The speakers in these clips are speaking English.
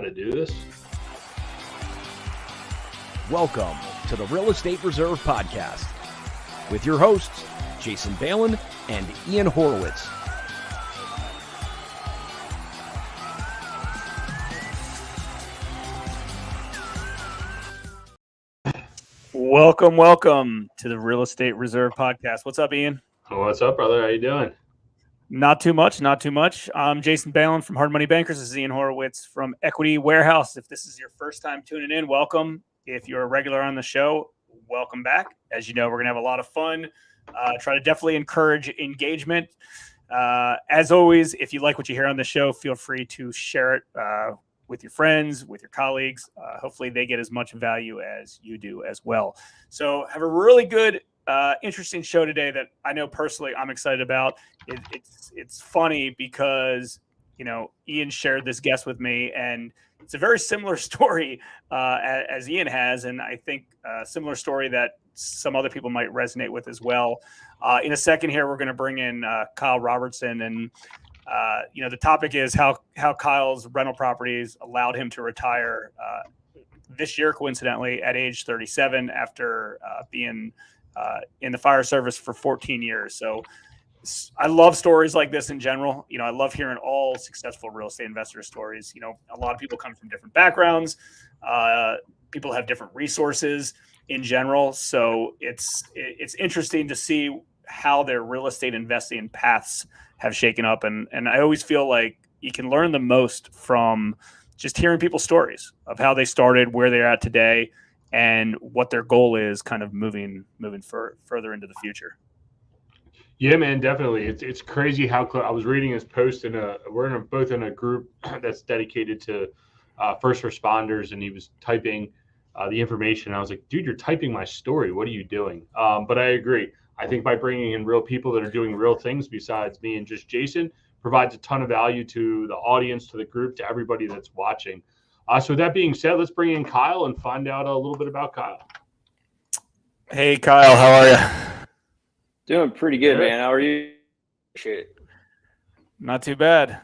to do this. Welcome to the Real Estate Reserve Podcast with your hosts, Jason Balin and Ian Horowitz. Welcome to the Real Estate Reserve Podcast. What's up, Ian? What's up, brother? How you doing? Not too much. I'm Jason Balin from Hard Money Bankers. This is Ian Horowitz from Equity Warehouse. If this is your first time tuning in, welcome. If you're a regular on the show, welcome back. As you know, we're going to have a lot of fun. Try to definitely encourage engagement. As always, if you like what you hear on the show, feel free to share it with your friends, with your colleagues. Hopefully they get as much value as you do as well. So have a really good, interesting show today that I know personally I'm excited about. It's funny because, you know, Ian shared this guest with me, and it's a very similar story as Ian has, and I think a similar story that some other people might resonate with as well. In a second here, we're going to bring in Kyle Robertson, and the topic is how Kyle's rental properties allowed him to retire this year, coincidentally, at age 37 after being in the fire service for 14 years. So I love stories like this in general. You know, I love hearing all successful real estate investor stories. You know, a lot of people come from different backgrounds. People have different resources in general. So it's interesting to see how their real estate investing paths have shaken up. And I always feel like you can learn the most from just hearing people's stories of how they started, where they're at today, and what their goal is kind of moving further into the future. Yeah, man, definitely. It's crazy how I was reading his post we're both in a group that's dedicated to first responders, and he was typing the information. I was like, dude, you're typing my story. What are you doing? But I agree. I think by bringing in real people that are doing real things besides me and just Jason provides a ton of value to the audience, to the group, to everybody that's watching. So with that being said, let's bring in Kyle and find out a little bit about Kyle. Hey, Kyle, how are you? Doing pretty good, man. How are you? Appreciate it. Not too bad.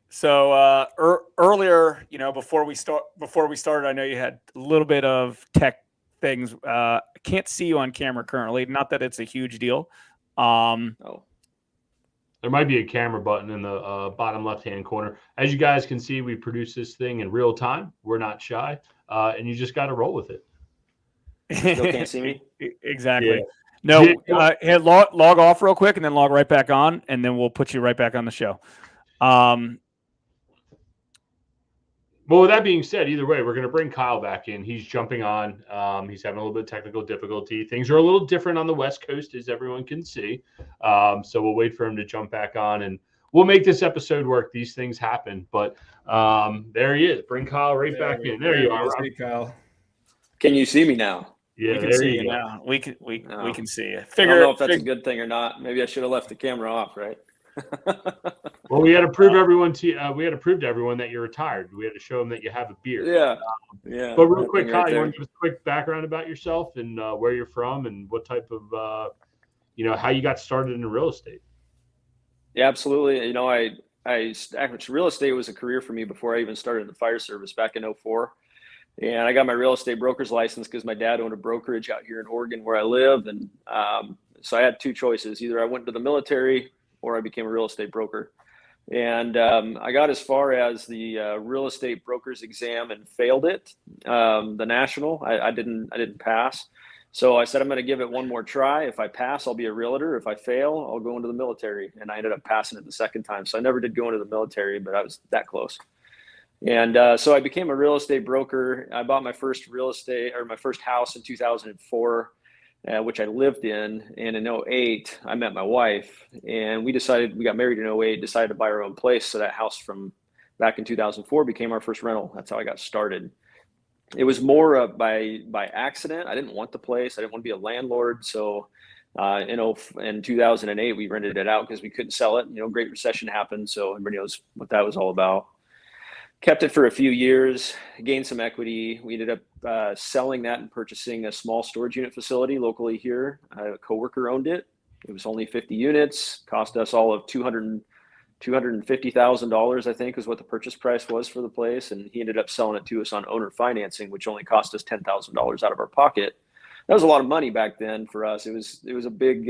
So earlier, before we started, I know you had a little bit of tech things. I can't see you on camera currently. Not that it's a huge deal. There might be a camera button in the bottom left-hand corner. As you guys can see, we produce this thing in real time. We're not shy, and you just got to roll with it. Still can't see me? Exactly. Yeah. No, log off real quick and then log right back on, and then we'll put you right back on the show. Well, with that being said, either way, we're going to bring Kyle back in. He's jumping on. He's having a little bit of technical difficulty. Things are a little different on the West Coast, as everyone can see. So we'll wait for him to jump back on, and we'll make this episode work. These things happen. But there he is. Bring Kyle right back in. There you are. Kyle. Can you see me now? Yeah, we can see you now. We can see you. I don't know if that's a good thing or not. Maybe I should have left the camera off, right? Well, we had to prove everyone to everyone that you're retired. We had to show them that you have a beard. Yeah. But real quick, Kyle, you want to give us a quick background about yourself and where you're from and what type of, how you got started in real estate? Yeah, absolutely. You know, real estate was a career for me before I even started the fire service back in 2004. And I got my real estate broker's license because my dad owned a brokerage out here in Oregon where I live. And so I had two choices. Either I went to the military or I became a real estate broker. And I got as far as the real estate broker's exam and failed it. The national, I didn't pass. So I said, I'm going to give it one more try. If I pass, I'll be a realtor. If I fail, I'll go into the military. And I ended up passing it the second time. So I never did go into the military, but I was that close. And so I became a real estate broker. I bought my first house in 2004, which I lived in. And in 2008, I met my wife, and we got married in 2008, decided to buy our own place. So that house from back in 2004 became our first rental. That's how I got started. It was more by accident. I didn't want the place. I didn't want to be a landlord. So in 2008, we rented it out because we couldn't sell it. Great Recession happened. So everybody knows what that was all about. Kept it for a few years, gained some equity. We ended up selling that and purchasing a small storage unit facility locally here. A coworker owned it. It was only 50 units, cost us all of $250,000, I think, is what the purchase price was for the place. And he ended up selling it to us on owner financing, which only cost us $10,000 out of our pocket. That was a lot of money back then for us. It was a big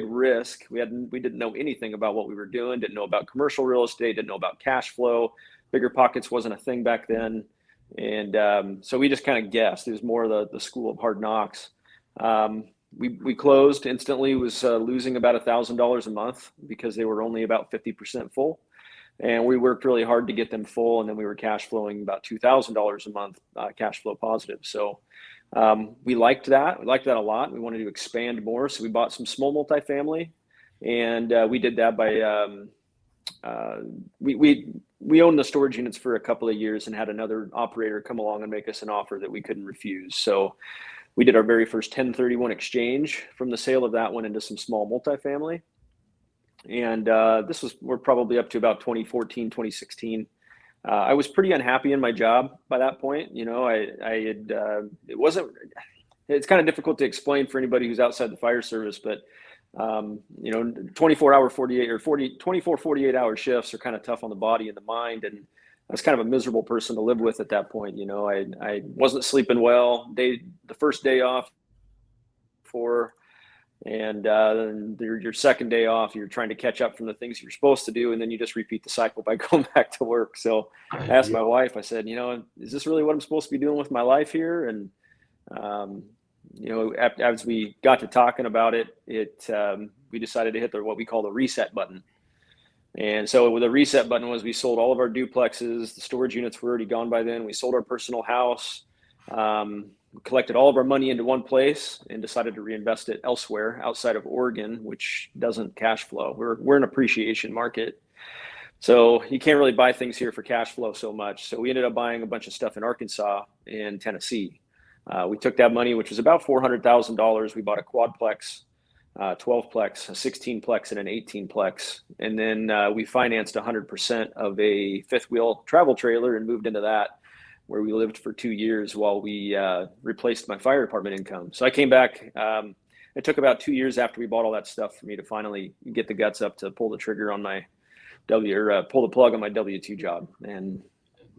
risk. We didn't know anything about what we were doing. Didn't know about commercial real estate. Didn't know about cash flow. Bigger pockets wasn't a thing back then, and so we just kind of guessed. It was more the school of hard knocks. We closed instantly. Was losing about $1,000 a month because they were only about 50% full, and we worked really hard to get them full. And then we were cash flowing about $2,000 a month, cash flow positive. So. We liked that. We liked that a lot. We wanted to expand more. So we bought some small multifamily, and we did that by, we owned the storage units for a couple of years and had another operator come along and make us an offer that we couldn't refuse. So we did our very first 1031 exchange from the sale of that one into some small multifamily. And we're probably up to about 2014, 2016. I was pretty unhappy in my job by that point. It's kind of difficult to explain for anybody who's outside the fire service, but 48-hour shifts are kind of tough on the body and the mind. And I was kind of a miserable person to live with at that point. I wasn't sleeping well. The first day off and then your second day off, you're trying to catch up from the things you're supposed to do, and then you just repeat the cycle by going back to work. So I asked my wife, I said, is this really what I'm supposed to be doing with my life here? And as we got to talking about it, we decided to hit what we call the reset button. And so the reset button was we sold all of our duplexes. The storage units were already gone by then. We sold our personal house. Collected all of our money into one place and decided to reinvest it elsewhere outside of Oregon, which doesn't cash flow. We're an appreciation market. So you can't really buy things here for cash flow so much. So we ended up buying a bunch of stuff in Arkansas and Tennessee. We took that money, which was about $400,000. We bought a quadplex, 12plex, a 16plex, and an 18plex. And then we financed 100% of a fifth wheel travel trailer and moved into that, where we lived for 2 years while we replaced my fire department income. So I came back. It took about 2 years after we bought all that stuff for me to finally get the guts up to pull the trigger on my pull the plug on my W-2 job. And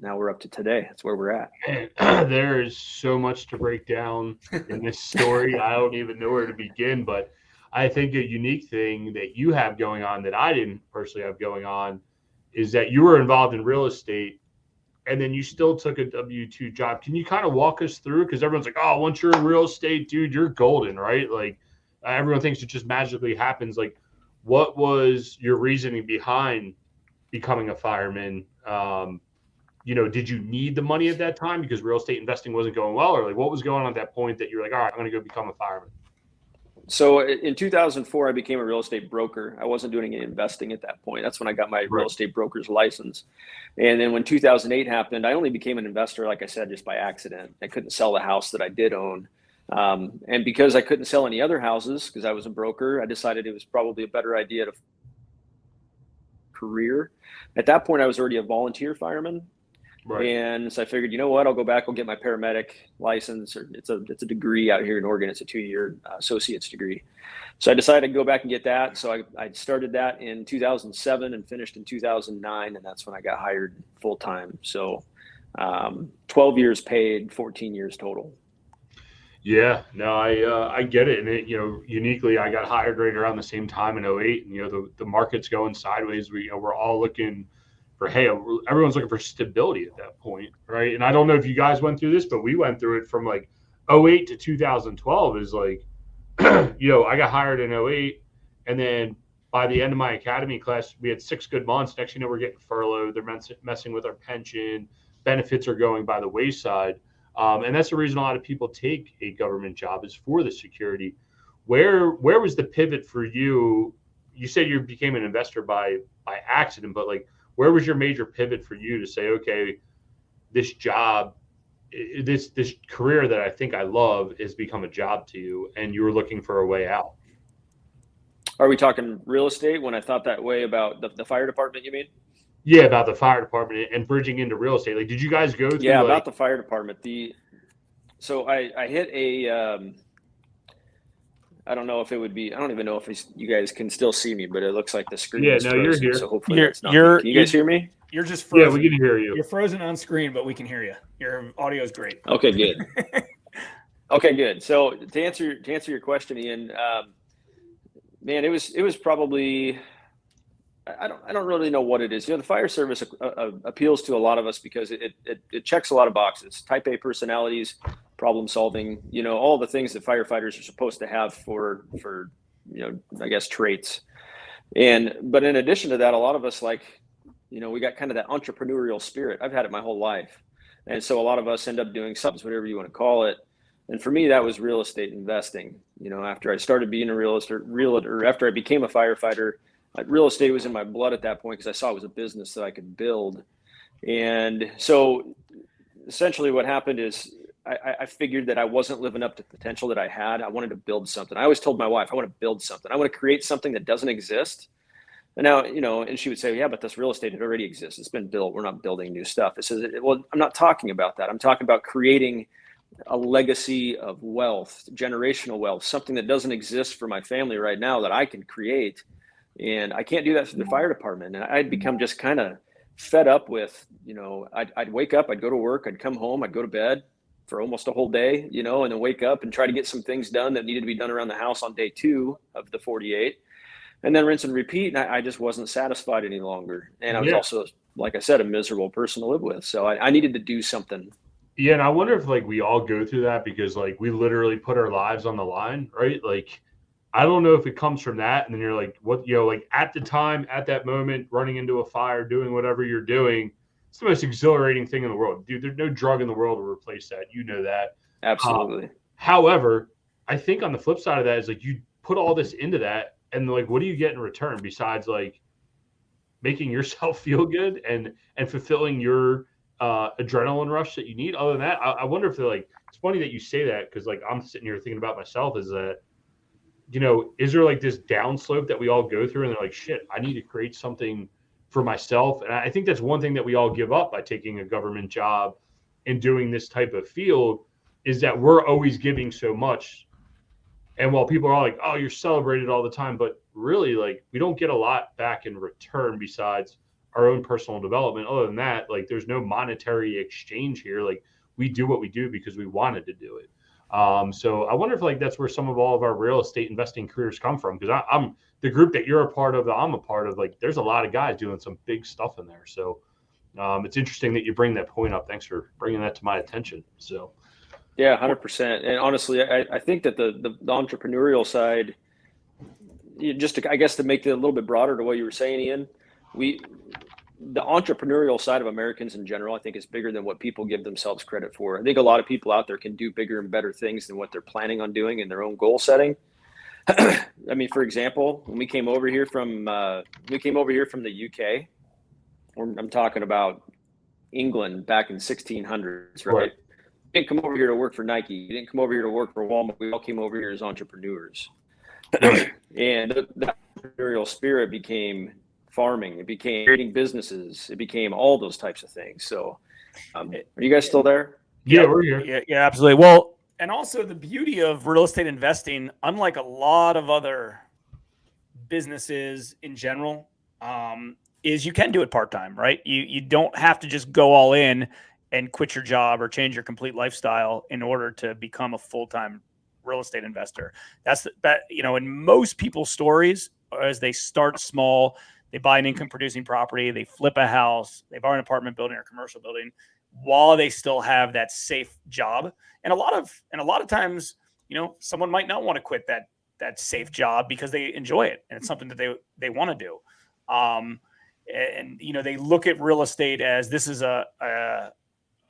now we're up to today. That's where we're at. There is so much to break down in this story. I don't even know where to begin, but I think a unique thing that you have going on that I didn't personally have going on is that you were involved in real estate, and then you still took a W-2 job. Can you kind of walk us through? Because everyone's like, oh, once you're in real estate, dude, you're golden, right? Like everyone thinks it just magically happens. Like, what was your reasoning behind becoming a fireman? Did you need the money at that time because real estate investing wasn't going well? Or like, what was going on at that point that you're like, all right, I'm going to go become a fireman? So in 2004, I became a real estate broker. I wasn't doing any investing at that point. That's when I got my real estate broker's license. And then when 2008 happened, I only became an investor, like I said, just by accident. I couldn't sell the house that I did own. And because I couldn't sell any other houses because I was a broker, I decided it was probably a better idea to career. At that point, I was already a volunteer fireman. Right. And so I figured, you know what, I'll go back, I'll get my paramedic license. Or it's a degree out here in Oregon. It's a 2-year associate's degree. So I decided to go back and get that. So I started that in 2007 and finished in 2009. And that's when I got hired full time. So 12 years paid, 14 years total. Yeah, no, I get it. And uniquely, I got hired right around the same time in 2008. And, the market's going sideways. We're all looking for, hey, everyone's looking for stability at that point, right? And I don't know if you guys went through this, but we went through it from like 2008 to 2012 is like, I got hired in 2008. And then by the end of my academy class, we had 6 good months. Next, we're getting furloughed. They're messing with our pension. Benefits are going by the wayside. And that's the reason a lot of people take a government job is for the security. Where was the pivot for you? You said you became an investor by accident, but like, where was your major pivot for you to say, okay, this job, this career that I think I love has become a job to you, and you were looking for a way out? Are we talking real estate when I thought that way about the fire department, you mean? Yeah, about the fire department and bridging into real estate. Like, did you guys go through? Yeah, about the fire department. So I hit I don't know if it would be. I don't even know if you guys can still see me, but it looks like the screen Yeah, is no, frozen. you're here. So hopefully that's not. Can you guys hear me? You're just Yeah, frozen. we can hear you. You're frozen on screen, but we can hear you. Your audio is great. Okay, good. Okay, good. So to answer your question, Ian, man, it was probably. I don't really know what it is. The fire service appeals to a lot of us because it checks a lot of boxes: type A personalities, problem solving, all the things that firefighters are supposed to have for I guess traits. But in addition to that, a lot of us we got kind of that entrepreneurial spirit. I've had it my whole life. And so a lot of us end up doing subs, whatever you want to call it. And for me, that was real estate investing. After I started being a realtor, after I became a firefighter, real estate was in my blood at that point because I saw it was a business that I could build. And so essentially what happened is I figured that I wasn't living up to the potential that I had. I wanted to build something. I always told my wife, I want to build something. I want to create something that doesn't exist. And now, and she would say, yeah, but this real estate, it already exists. It's been built. We're not building new stuff. It says, well, I'm not talking about that. I'm talking about creating a legacy of wealth, generational wealth, something that doesn't exist for my family right now that I can create. And I can't do that through the fire department. And I'd become just kind of fed up with, I'd wake up, I'd go to work, I'd come home, I'd go to bed for almost a whole day, and then wake up and try to get some things done that needed to be done around the house on day 2 of the 48. And then rinse and repeat. And I just wasn't satisfied any longer. And I was also, like I said, a miserable person to live with. So I needed to do something. Yeah. And I wonder if we all go through that because we literally put our lives on the line, right? I don't know if it comes from that. And then you're what, at the time, at that moment, running into a fire, doing whatever you're doing, it's the most exhilarating thing in the world. Dude, there's no drug in the world to replace that. You know that. Absolutely. However, I think on the flip side of that is you put all this into that. And what do you get in return besides making yourself feel good and fulfilling your adrenaline rush that you need? Other than that, I wonder if it's funny that you say that because I'm sitting here thinking about myself is that, is there this downslope that we all go through and they're shit, I need to create something for myself. And I think that's one thing that we all give up by taking a government job and doing this type of field is that we're always giving so much. And while people are all oh, you're celebrated all the time, but really we don't get a lot back in return besides our own personal development. Other than that, there's no monetary exchange here. We do what we do because we wanted to do it. So I wonder if that's where some of all of our real estate investing careers come from. Because I'm the group that you're a part of, that I'm a part of, there's a lot of guys doing some big stuff in there. So it's interesting that you bring that point up. Thanks for bringing that to my attention. So. Yeah, 100%. And honestly, I think that the entrepreneurial side, I guess to make it a little bit broader to what you were saying, Ian, the entrepreneurial side of Americans in general, I think is bigger than what people give themselves credit for. I think a lot of people out there can do bigger and better things than what they're planning on doing in their own goal setting. I mean, for example, when we came over here from the UK, I'm talking about England back in 1600s, right? You didn't come over here to work for Nike. You didn't come over here to work for Walmart. We all came over here as entrepreneurs. And the entrepreneurial spirit became farming. It became creating businesses. It became all those types of things. So are you guys still there? Yeah, we're here. Yeah, absolutely. Well, and also the beauty of real estate investing, unlike a lot of other businesses in general, is you can do it part-time, right? You don't have to just go all in and quit your job or change your complete lifestyle in order to become a full-time real estate investor. In most people's stories, as they start small, they buy an income producing property, they flip a house, they buy an apartment building or commercial building while they still have that safe job. And a lot of times, someone might not want to quit that safe job because they enjoy it and it's something that they want to do. They look at real estate as this is a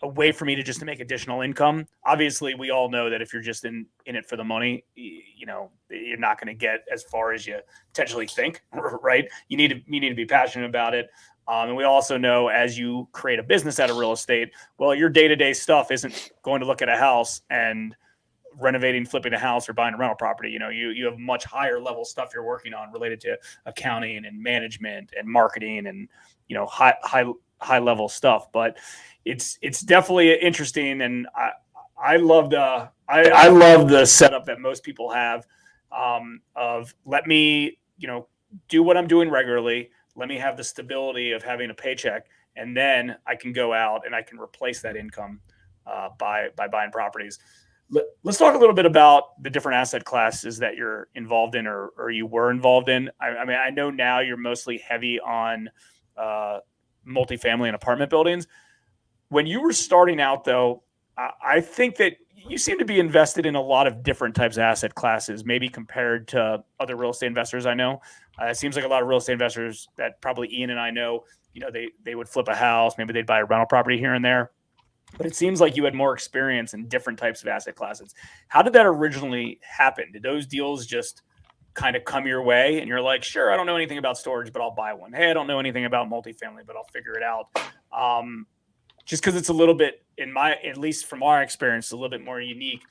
way for me to make additional income. Obviously, we all know that if you're just in it for the money, you're not going to get as far as you potentially think, right? You need to be passionate about it. And we also know as you create a business out of real estate, well, your day-to-day stuff isn't going to look at a house and renovating, flipping a house or buying a rental property. You have much higher level stuff you're working on related to accounting and management and marketing and, high level stuff. But it's definitely interesting. And I love the setup that most people have. of let me, do what I'm doing regularly. Let me have the stability of having a paycheck, and then I can go out and I can replace that income by buying properties. Let's talk a little bit about the different asset classes that you're involved in or you were involved in. I mean, I know now you're mostly heavy on multifamily and apartment buildings. When you were starting out, though, I think that you seem to be invested in a lot of different types of asset classes, maybe compared to other real estate investors I know. It seems like a lot of real estate investors that probably Ian and I know, they would flip a house, maybe they'd buy a rental property here and there. But it seems like you had more experience in different types of asset classes. How did that originally happen? Did those deals just kind of come your way and you're like, sure, I don't know anything about storage, but I'll buy one. Hey, I don't know anything about multifamily, but I'll figure it out. Just because it's a little bit, at least from our experience, a little bit more unique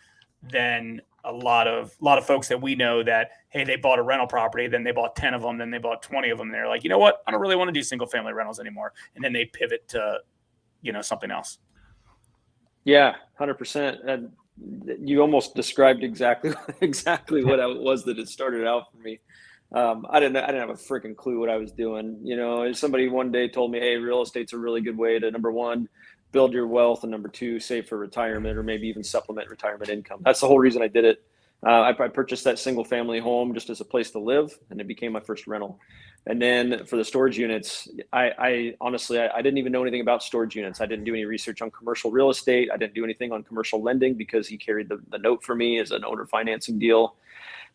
than a lot of folks that we know that, hey, they bought a rental property, then they bought 10 of them, then they bought 20 of them. They're like, you know what? I don't really want to do single family rentals anymore. And then they pivot to, something else. Yeah, 100%. And you almost described exactly what it was that it started out for me. I didn't have a freaking clue what I was doing. Somebody one day told me, hey, real estate's a really good way to, number one, build your wealth, and number two, save for retirement or maybe even supplement retirement income. That's the whole reason I did it. I purchased that single family home just as a place to live, and it became my first rental. And then for the storage units, I honestly didn't even know anything about storage units. I didn't do any research on commercial real estate. I didn't do anything on commercial lending because he carried the note for me as an owner financing deal.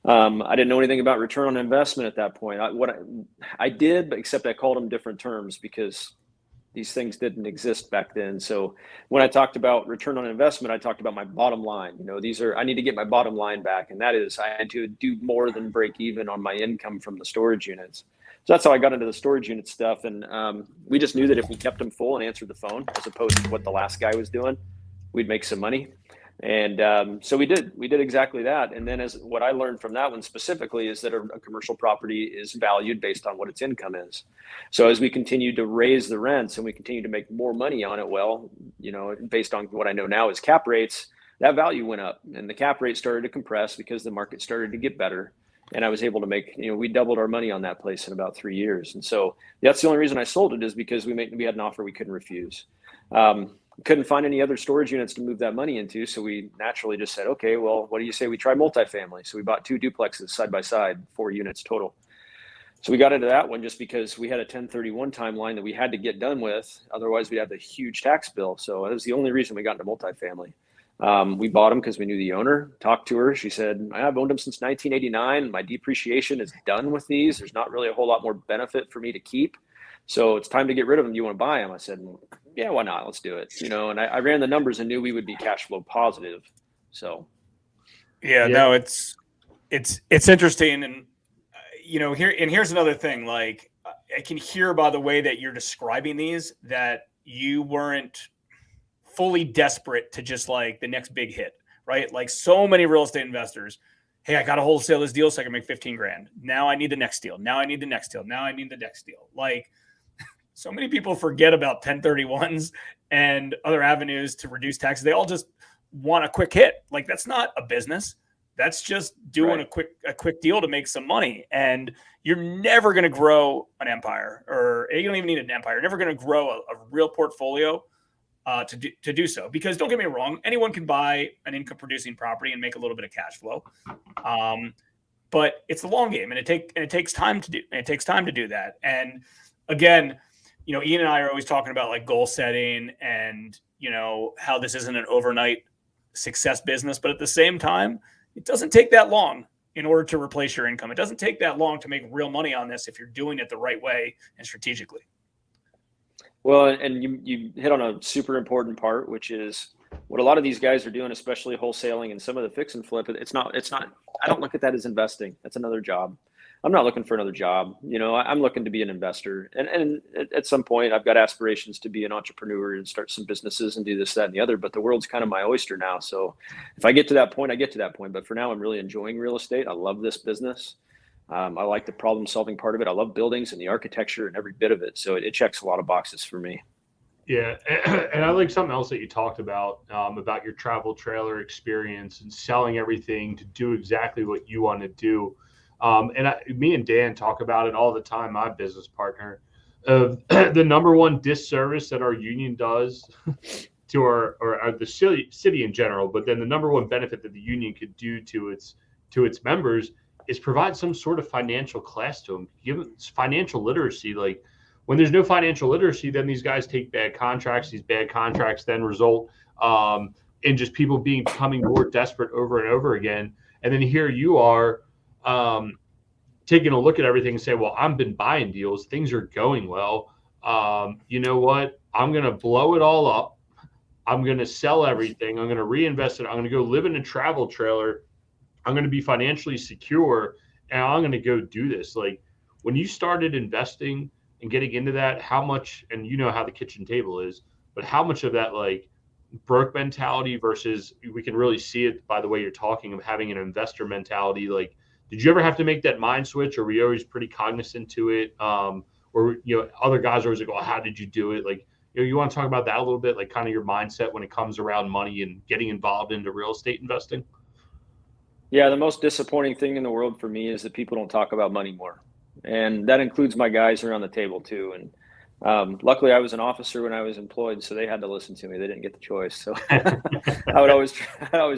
I didn't know anything about return on investment at that point. I did, but except I called them different terms because these things didn't exist back then. So when I talked about return on investment, I talked about my bottom line. I need to get my bottom line back. And that is, I had to do more than break even on my income from the storage units. So that's how I got into the storage unit stuff. And we just knew that if we kept them full and answered the phone, as opposed to what the last guy was doing, we'd make some money. And so we did exactly that. And then as what I learned from that one specifically is that a commercial property is valued based on what its income is. So as we continued to raise the rents and we continue to make more money on it, based on what I know now is cap rates, that value went up and the cap rate started to compress because the market started to get better. And I was able to make, we doubled our money on that place in about 3 years. And so that's the only reason I sold it, is because we had an offer we couldn't refuse. Couldn't find any other storage units to move that money into. So we naturally just said, okay, well, what do you say we try multifamily? So we bought 2 duplexes side by side, 4 units total. So we got into that one just because we had a 1031 timeline that we had to get done with. Otherwise we'd have a huge tax bill. So that was the only reason we got into multifamily. We bought them because we knew the owner. Talked to her. She said, I've owned them since 1989. My depreciation is done with these. There's not really a whole lot more benefit for me to keep. So it's time to get rid of them. Do you want to buy them? I said, yeah, why not? Let's do it. And I ran the numbers and knew we would be cash flow positive. So. Yeah. No, it's interesting. And, here's another thing. Like, I can hear by the way that you're describing these, that you weren't fully desperate to just like the next big hit, right? Like so many real estate investors, hey, I got to wholesale this deal so I can make 15 grand. Now I need the next deal. Now I need the next deal. Now I need the next deal. Like, so many people forget about 1031s and other avenues to reduce taxes. They all just want a quick hit. Like, that's not a business. That's just doing a quick deal to make some money. And you're never going to grow an empire, or you don't even need an empire. You're never going to grow a real portfolio to do so. Because don't get me wrong, anyone can buy an income producing property and make a little bit of cash flow. But it's the long game, and it takes time to do. And it takes time to do that. And again, Ian and I are always talking about like goal setting and, how this isn't an overnight success business. But at the same time, it doesn't take that long in order to replace your income. It doesn't take that long to make real money on this if you're doing it the right way and strategically. Well, and you hit on a super important part, which is what a lot of these guys are doing, especially wholesaling and some of the fix and flip. It's not, I don't look at that as investing. That's another job. I'm not looking for another job. I'm looking to be an investor. And at some point I've got aspirations to be an entrepreneur and start some businesses and do this, that, and the other, but the world's kind of my oyster now. So if I get to that point, I get to that point. But for now, I'm really enjoying real estate. I love this business. I like the problem solving part of it. I love buildings and the architecture and every bit of it. So it checks a lot of boxes for me. Yeah, and I like something else that you talked about your travel trailer experience and selling everything to do exactly what you want to do. Me and Dan talk about it all the time, my business partner, of the number one disservice that our union does to or the city in general, but then the number one benefit that the union could do to its members is provide some sort of financial class to them, give them financial literacy. Like when there's no financial literacy, then these guys take bad contracts. These bad contracts then result in just people becoming more desperate over and over again. And then here you are taking a look at everything and say, well, I've been buying deals. Things are going well. You know what? I'm going to blow it all up. I'm going to sell everything. I'm going to reinvest it. I'm going to go live in a travel trailer. I'm going to be financially secure, and I'm going to go do this. Like when you started investing and getting into that, how much, and you know how the kitchen table is, but how much of that like broke mentality versus we can really see it by the way you're talking of having an investor mentality. Like, did you ever have to make that mind switch, or were you always pretty cognizant to it? Or, other guys are always like, oh, how did you do it? Like, you want to talk about that a little bit, like kind of your mindset when it comes around money and getting involved into real estate investing? Yeah, the most disappointing thing in the world for me is that people don't talk about money more. And that includes my guys around the table too. And luckily I was an officer when I was employed, so they had to listen to me. They didn't get the choice. So I would always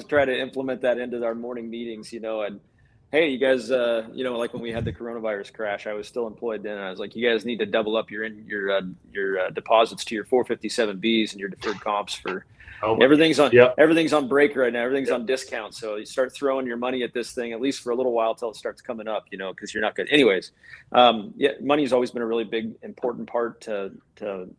try to implement that into our morning meetings, and hey, you guys, like when we had the coronavirus crash, I was still employed then. And I was like, you guys need to double up your deposits to your 457Bs and your deferred comps for everything's on break right now. Everything's on discount. So you start throwing your money at this thing, at least for a little while till it starts coming up, because you're not good. Anyways, money's always been a really big, important part to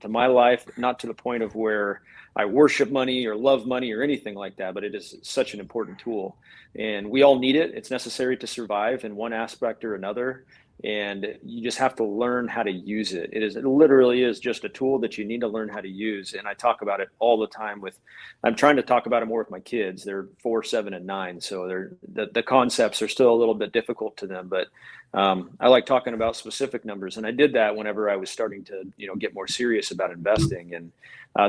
my life, not to the point of where I worship money or love money or anything like that, but it is such an important tool. And we all need it. It's necessary to survive in one aspect or another. And you just have to learn how to use it. It literally is just a tool that you need to learn how to use. And I talk about it all the time I'm trying to talk about it more with my kids. They're 4, 7, and 9. So the concepts are still a little bit difficult to them, but I like talking about specific numbers. And I did that whenever I was starting to, get more serious about investing. And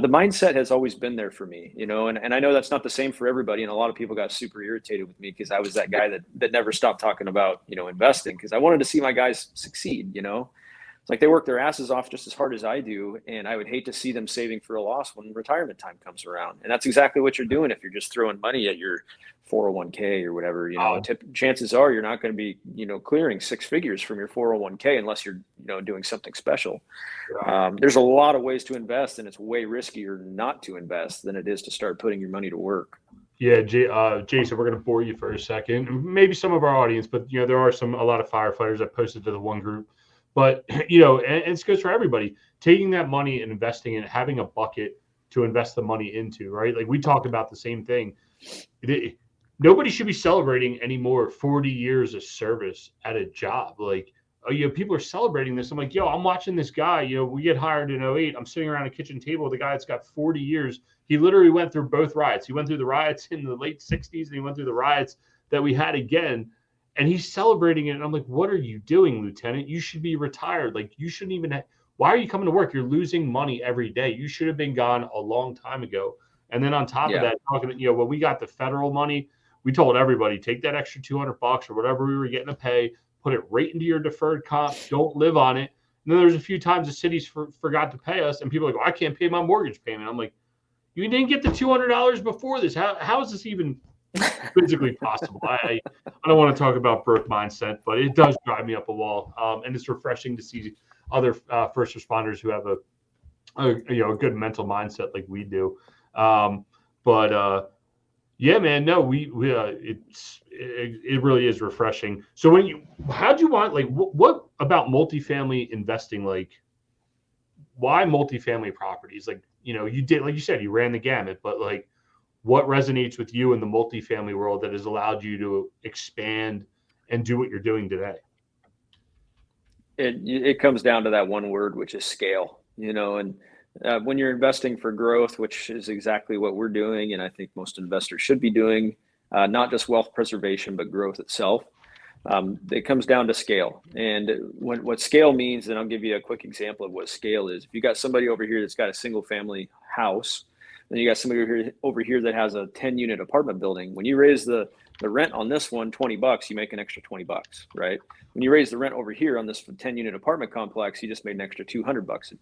the mindset has always been there for me, and I know that's not the same for everybody. And a lot of people got super irritated with me because I was that guy that never stopped talking about, investing, because I wanted to see my guys succeed. It's like they work their asses off just as hard as I do. And I would hate to see them saving for a loss when retirement time comes around. And that's exactly what you're doing if you're just throwing money at your 401k or whatever. Chances are you're not going to be, clearing 6 figures from your 401k unless you're, doing something special. There's a lot of ways to invest, and it's way riskier not to invest than it is to start putting your money to work. Yeah, Jason, we're going to bore you for a second. Maybe some of our audience, but there are a lot of firefighters that posted to the one group. But and it goes for everybody. Taking that money and investing in it, having a bucket to invest the money into, right? Like we talk about the same thing. Nobody should be celebrating anymore 40 years of service at a job. Like, people are celebrating this. I'm like, I'm watching this guy. We get hired in 08. I'm sitting around a kitchen table with a guy that's got 40 years. He literally went through both riots. He went through the riots in the late 60s, and he went through the riots that we had again. And he's celebrating it. And I'm like, what are you doing, Lieutenant? You should be retired. Like, you shouldn't even why are you coming to work? You're losing money every day. You should have been gone a long time ago. And then on top of that, talking, when we got the federal money, we told everybody, take that extra $200 or whatever we were getting to pay, put it right into your deferred comp. Don't live on it. And then there's a few times the cities forgot to pay us, and people are like, I can't pay my mortgage payment. I'm like, you didn't get the $200 before this. How is this even physically possible? I don't want to talk about broke mindset, but it does drive me up a wall. And it's refreshing to see other first responders who have a good mental mindset like we do. Yeah, man, no, it really is refreshing. So how'd you want, like, what about multifamily investing? Like, why multifamily properties? Like, you did, like you said, you ran the gamut, but like, what resonates with you in the multifamily world that has allowed you to expand and do what you're doing today? It comes down to that one word, which is scale, and when you're investing for growth, which is exactly what we're doing, and I think most investors should be doing, not just wealth preservation, but growth itself. It comes down to scale. And what scale means, and I'll give you a quick example of what scale is. If you got somebody over here that's got a single family house, then you got somebody over here that has a 10-unit apartment building. When you raise the rent on this one $20, you make an extra $20, right? When you raise the rent over here on this 10-unit apartment complex, you just made an extra $200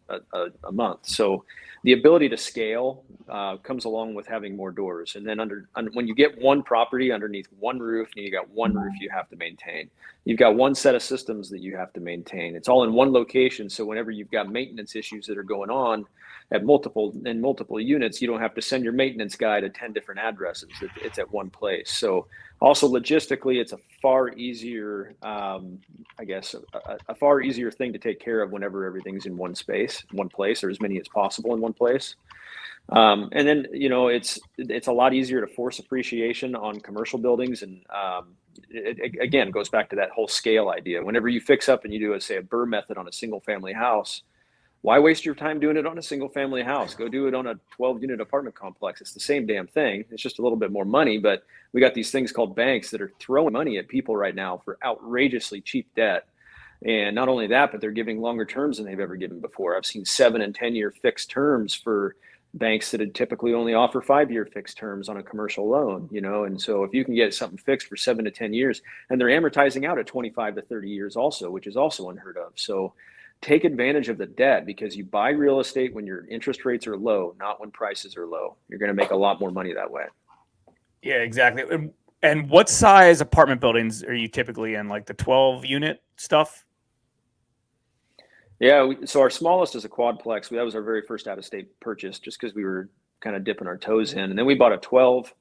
a month. So the ability to scale comes along with having more doors. And then when you get one property underneath one roof, and you got one roof you have to maintain. You've got one set of systems that you have to maintain. It's all in one location. So whenever you've got maintenance issues that are going on at multiple units, you don't have to send your maintenance guy to 10 different addresses. It's at one place. So also logistically, it's a far easier, a far easier thing to take care of whenever everything's in one place, or as many as possible in one place. And then, it's a lot easier to force appreciation on commercial buildings. And it again goes back to that whole scale idea. Whenever you fix up and you do a Burr method on a single family house, why waste your time doing it on a single family house? Go do it on a 12-unit apartment complex. It's the same damn thing. It's just a little bit more money, but we got these things called banks that are throwing money at people right now for outrageously cheap debt. And not only that, but they're giving longer terms than they've ever given before. I've seen 7 and 10-year fixed terms for banks that would typically only offer 5-year fixed terms on a commercial loan, and so if you can get something fixed for 7 to 10 years, and they're amortizing out at 25 to 30 years also, which is also unheard of. So take advantage of the debt, because you buy real estate when your interest rates are low, not when prices are low. You're going to make a lot more money that way. Yeah, exactly. And what size apartment buildings are you typically in, like the 12-unit stuff? Yeah, so our smallest is a quadplex. That was our very first out-of-state purchase, just because we were kind of dipping our toes in. And then we bought a 12,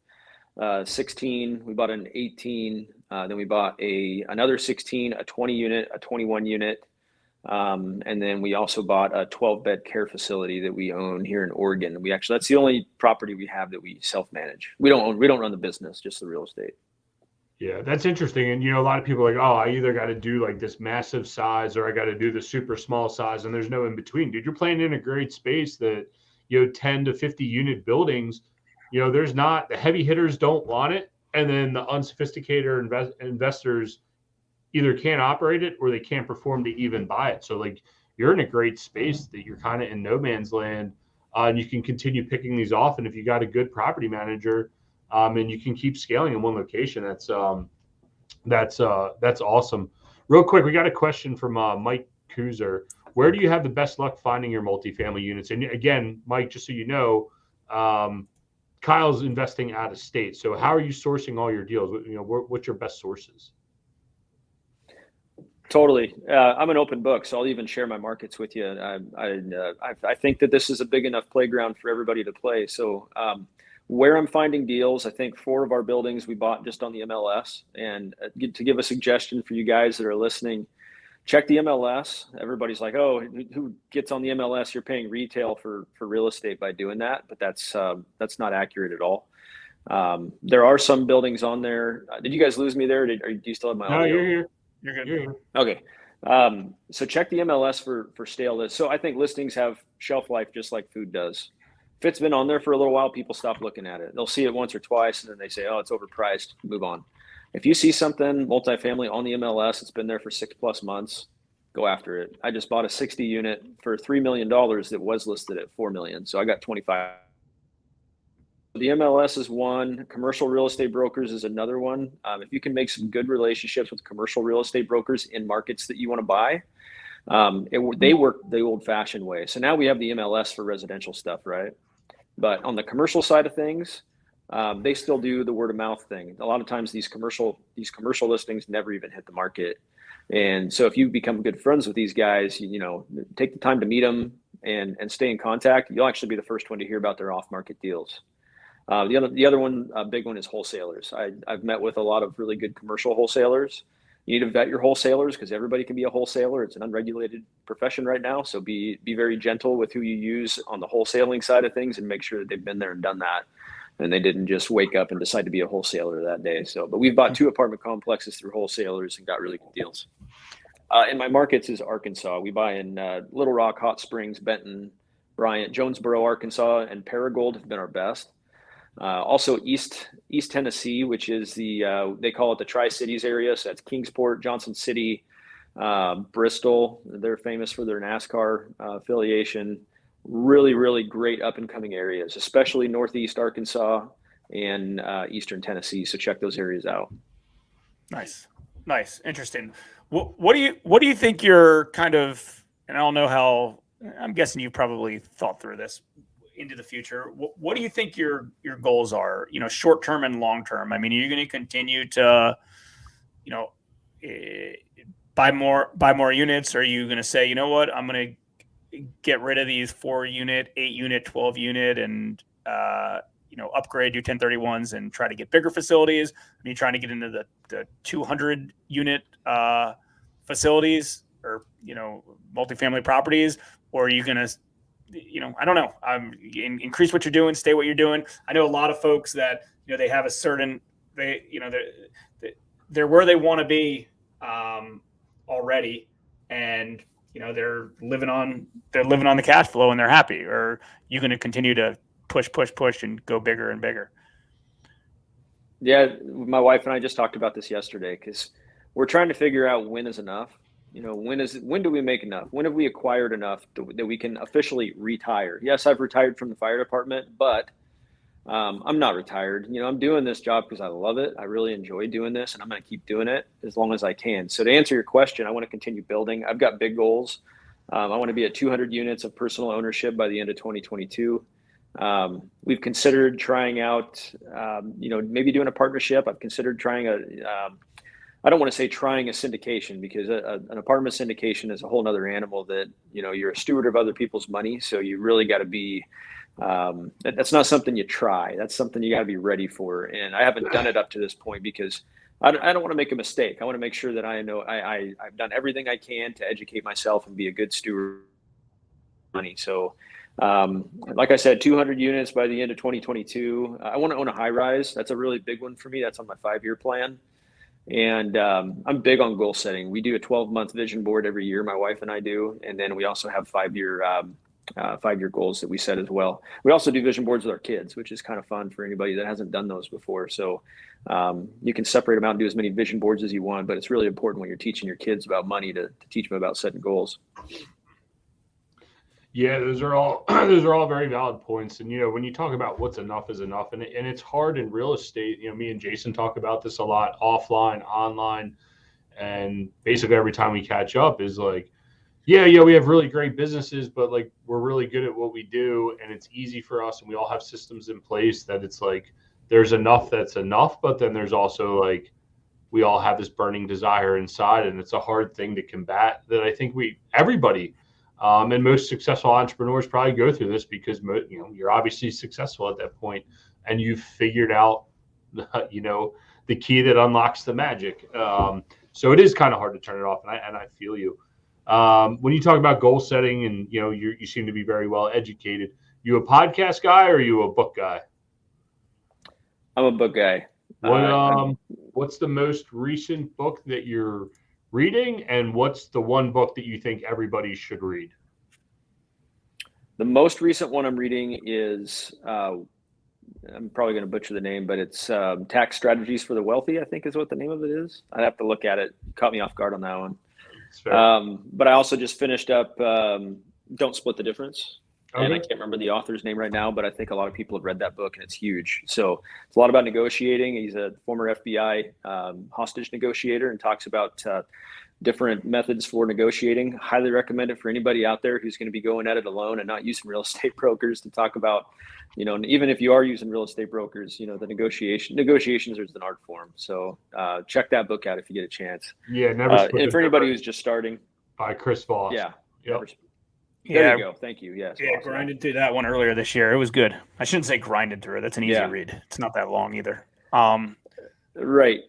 16, we bought an 18, then we bought another 16, a 20-unit, a 21-unit. And then we also bought a 12-bed care facility that we own here in Oregon. That's the only property we have that we self-manage. We don't run the business, just the real estate. Yeah, that's interesting. And, a lot of people are like, oh, I either got to do like this massive size or I got to do the super small size, and there's no in between. Dude, you're playing in a great space that, 10 to 50 unit buildings, there's not, the heavy hitters don't want it. And then the unsophisticated investors either can't operate it or they can't perform to even buy it. So like you're in a great space that you're kind of in no man's land, and you can continue picking these off. And if you got a good property manager, and you can keep scaling in one location, that's awesome. Real quick, we got a question from Mike Kuzer. Where do you have the best luck finding your multifamily units? And again, Mike, just so you know, Kyle's investing out of state. So how are you sourcing all your deals? What's your best sources? Totally. I'm an open book, so I'll even share my markets with you. I think that this is a big enough playground for everybody to play. So where I'm finding deals, I think 4 of our buildings we bought just on the MLS. And to give a suggestion for you guys that are listening, check the MLS. Everybody's like, oh, who gets on the MLS? You're paying retail for real estate by doing that. But that's not accurate at all. There are some buildings on there. Did you guys lose me there? Do you still have my audio? No, you're here. You're good. You're here. Okay. So check the MLS for stale lists. So I think listings have shelf life just like food does. If it's been on there for a little while, people stop looking at it. They'll see it once or twice, and then they say, oh, it's overpriced, move on. If you see something multifamily on the MLS, it's been there for 6+ months, go after it. I just bought a 60 unit for $3 million that was listed at $4 million. So I got 25. The MLS is one. Commercial real estate brokers is another one. If you can make some good relationships with commercial real estate brokers in markets that you want to buy, they work the old-fashioned way. So now we have the MLS for residential stuff, right? But on the commercial side of things, they still do the word of mouth thing. A lot of times these commercial listings never even hit the market. And so if you become good friends with these guys, take the time to meet them and stay in contact, you'll actually be the first one to hear about their off-market deals. The other one, big one, is wholesalers. I've met with a lot of really good commercial wholesalers. You need to vet your wholesalers, because everybody can be a wholesaler. It's an unregulated profession right now. So be very gentle with who you use on the wholesaling side of things, and make sure that they've been there and done that, and they didn't just wake up and decide to be a wholesaler that day. But we've bought 2 apartment complexes through wholesalers and got really good deals. In my markets is Arkansas. We buy in Little Rock, Hot Springs, Benton, Bryant, Jonesboro, Arkansas, and Paragould have been our best. Also East Tennessee, which is they call it the Tri-Cities area. So that's Kingsport, Johnson City, Bristol. They're famous for their NASCAR affiliation. Really, really great up and coming areas, especially Northeast Arkansas and Eastern Tennessee. So check those areas out. Nice. Interesting. What do you think you're kind of, and I don't know how, I'm guessing you probably thought through this into the future. What do you think your goals are, short term and long term? I mean, are you going to continue to, buy more units? Or are you going to say, you know what, I'm going to get rid of these 4-unit, 8-unit, 12-unit and, upgrade, do 1031s and try to get bigger facilities? Are you trying to get into the 200 unit facilities or, multifamily properties? Or are you going to, I don't know, increase what you're doing, stay what you're doing? I know a lot of folks that, they have a certain, they're where they want to be already. And, they're living on the cash flow and they're happy. Or you going to continue to push and go bigger and bigger? Yeah. My wife and I just talked about this yesterday because we're trying to figure out when is enough. When do we make enough? When have we acquired enough that we can officially retire? Yes, I've retired from the fire department, but I'm not retired. I'm doing this job because I love it. I really enjoy doing this, and I'm going to keep doing it as long as I can. So to answer your question, I want to continue building. I've got big goals. I want to be at 200 units of personal ownership by the end of 2022. We've considered trying out, maybe doing a partnership. I've considered trying I don't want to say trying a syndication because an apartment syndication is a whole nother animal that, you're a steward of other people's money. So you really got to be, that's not something you try. That's something you got to be ready for. And I haven't done it up to this point because I don't want to make a mistake. I want to make sure that I know I've done everything I can to educate myself and be a good steward of money. So, like I said, 200 units by the end of 2022. I want to own a high rise. That's a really big one for me. That's on my 5-year plan. And I'm big on goal setting. We do a 12-month vision board every year, my wife and I do. And then we also have 5-year goals that we set as well. We also do vision boards with our kids, which is kind of fun for anybody that hasn't done those before. So you can separate them out and do as many vision boards as you want, but it's really important when you're teaching your kids about money to teach them about setting goals. Yeah, those are all very valid points. And when you talk about what's enough is enough, and it's hard in real estate. Me and Jason talk about this a lot, offline, online, and basically every time we catch up is like, yeah, we have really great businesses, but like we're really good at what we do, and it's easy for us, and we all have systems in place that it's like there's enough that's enough, but then there's also like we all have this burning desire inside, and it's a hard thing to combat. That I think everybody. And most successful entrepreneurs probably go through this because, you're obviously successful at that point and you've figured out, the key that unlocks the magic. So it is kind of hard to turn it off. And I feel you. When you talk about goal setting and, you seem to be very well educated, you a podcast guy or are you a book guy? I'm a book guy. What's the most recent book that you're reading, and what's the one book that you think everybody should read? The most recent one I'm reading is I'm probably going to butcher the name, but it's Tax Strategies for the Wealthy, I think is what the name of it is. I'd have to look at it. You caught me off guard on that one. But I also just finished up Don't Split the Difference. Okay. And I can't remember the author's name right now, but I think a lot of people have read that book and it's huge. So it's a lot about negotiating. He's a former FBI hostage negotiator and talks about different methods for negotiating. Highly recommend it for anybody out there who's going to be going at it alone and not using real estate brokers to talk about, even if you are using real estate brokers, the negotiations is an art form. So check that book out if you get a chance. Yeah. And for anybody who's just starting. By Chris Voss. Yeah. Yep. There you go. Thank you. Yes. Yeah, awesome. Grinded through that one earlier this year. It was good. I shouldn't say grinded through it. That's an easy read. It's not that long either. Right.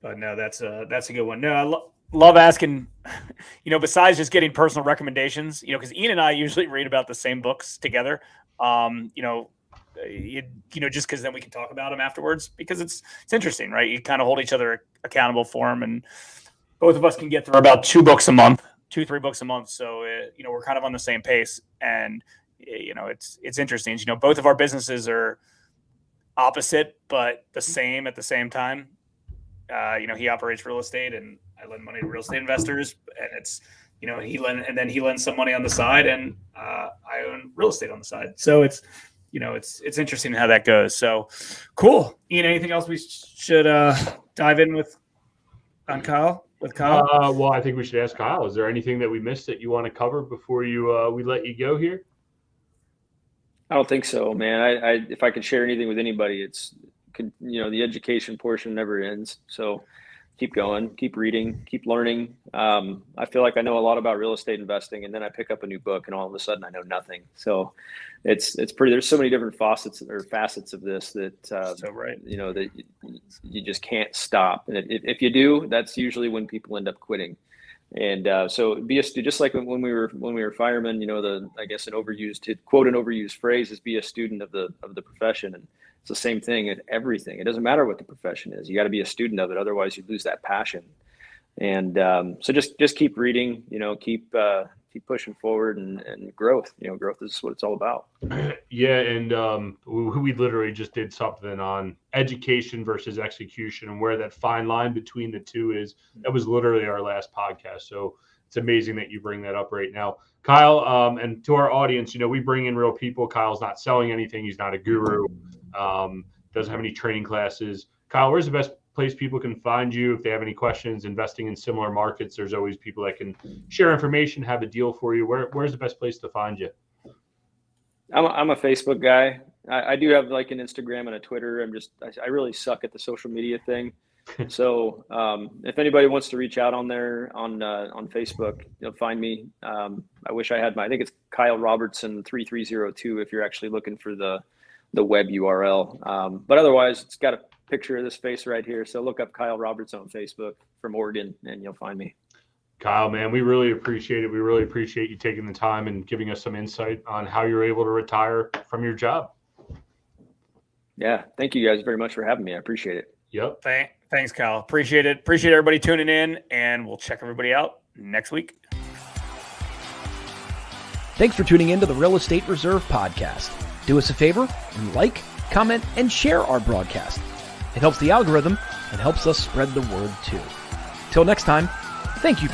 But no, that's a good one. No, I love asking, besides just getting personal recommendations, because Ian and I usually read about the same books together. Just because then we can talk about them afterwards because it's interesting, right? You kind of hold each other accountable for them, and both of us can get through about 2-3 books a month. So, we're kind of on the same pace. And, it's interesting. Both of our businesses are opposite, but the same at the same time. He operates real estate and I lend money to real estate investors, and it's, he lends some money on the side, and I own real estate on the side. So it's interesting how that goes. So cool. Ian, anything else we should dive in with Kyle? Well, I think we should ask Kyle. Is there anything that we missed that you want to cover before we let you go here? I don't think so, man. I if I could share anything with anybody, the education portion never ends. So keep going, keep reading, keep learning. I feel like I know a lot about real estate investing, and then I pick up a new book and all of a sudden I know nothing. So it's pretty, there's so many different facets of this that, that you just can't stop. And if you do, that's usually when people end up quitting. And so be a student, just like when we were firemen, an overused phrase is be a student of the profession. And it's the same thing in everything. It doesn't matter what the profession is. You got to be a student of it. Otherwise you lose that passion. And so just keep reading, keep pushing forward, and growth, growth is what it's all about. Yeah. And we literally just did something on education versus execution and where that fine line between the two is. That was literally our last podcast. So it's amazing that you bring that up right now, Kyle. And to our audience, we bring in real people. Kyle's not selling anything. He's not a guru. Doesn't have any training classes. Kyle, where's the best place people can find you if they have any questions investing in similar markets? There's always people that can share information, have a deal for you. Where's the best place to find you? I'm a Facebook guy. I do have like an Instagram and a Twitter. I really suck at the social media thing. So if anybody wants to reach out on there on Facebook, find me. I wish I had I think it's Kyle Robertson 3302 if you're actually looking for the web URL. But otherwise, it's got a picture of this face right here. So look up Kyle Robertson on Facebook from Oregon and you'll find me. Kyle, man, we really appreciate it. We really appreciate you taking the time and giving us some insight on how you're able to retire from your job. Yeah. Thank you guys very much for having me. I appreciate it. Yep. Thanks, Kyle. Appreciate it. Appreciate everybody tuning in, and we'll check everybody out next week. Thanks for tuning in to the Real Estate Reserve podcast. Do us a favor and like, comment, and share our broadcast. It helps the algorithm and helps us spread the word too. Till next time, thank you for tuning in.